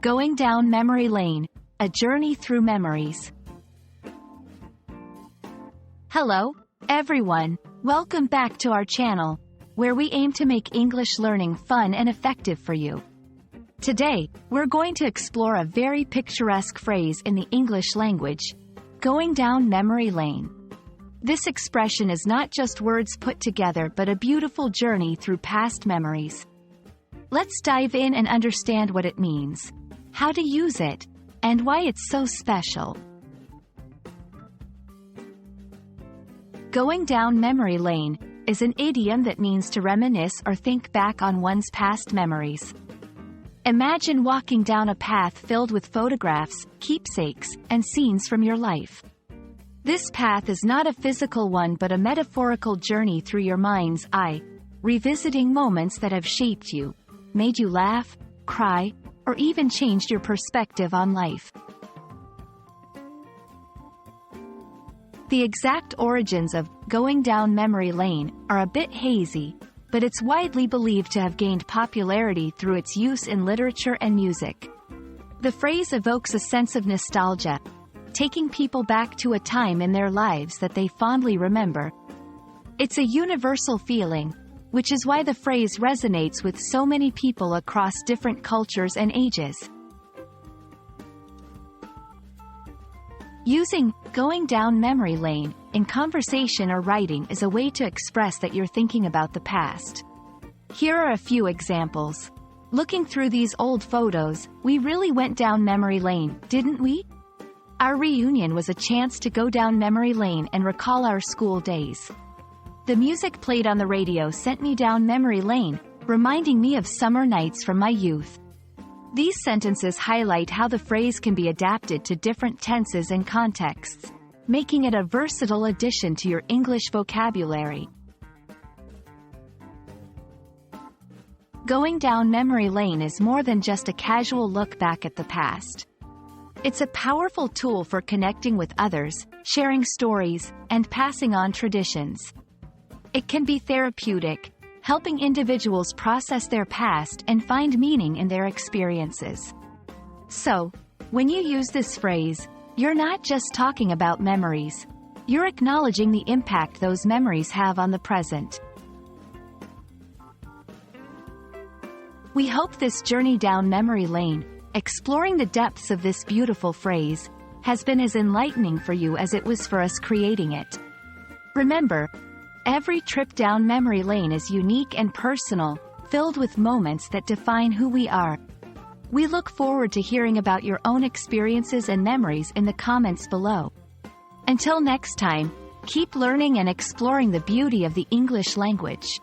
Going down memory lane, a journey through memories. Hello, everyone. Welcome back to our channel, where we aim to make English learning fun and effective for you. Today, we're going to explore a very picturesque phrase in the English language, going down memory lane. This expression is not just words put together but a beautiful journey through past memories. Let's dive in and understand what it means, how to use it, and why it's so special. Going down memory lane is an idiom that means to reminisce or think back on one's past memories. Imagine walking down a path filled with photographs, keepsakes, and scenes from your life. This path is not a physical one but a metaphorical journey through your mind's eye, revisiting moments that have shaped you, made you laugh, cry, or even changed your perspective on life. The exact origins of going down memory lane are a bit hazy, but it's widely believed to have gained popularity through its use in literature and music. The phrase evokes a sense of nostalgia, taking people back to a time in their lives that they fondly remember. It's a universal feeling, which is why the phrase resonates with so many people across different cultures and ages. Using going down memory lane in conversation or writing is a way to express that you're thinking about the past. Here are a few examples. Looking through these old photos, we really went down memory lane, didn't we? Our reunion was a chance to go down memory lane and recall our school days. The music played on the radio sent me down memory lane, reminding me of summer nights from my youth. These sentences highlight how the phrase can be adapted to different tenses and contexts, making it a versatile addition to your English vocabulary. Going down memory lane is more than just a casual look back at the past. It's a powerful tool for connecting with others, sharing stories, and passing on traditions. It can be therapeutic, helping individuals process their past and find meaning in their experiences. So, when you use this phrase, you're not just talking about memories. You're acknowledging the impact those memories have on the present. We hope this journey down memory lane, exploring the depths of this beautiful phrase, has been as enlightening for you as it was for us creating it. Remember, every trip down memory lane is unique and personal, filled with moments that define who we are. We look forward to hearing about your own experiences and memories in the comments below. Until next time, keep learning and exploring the beauty of the English language.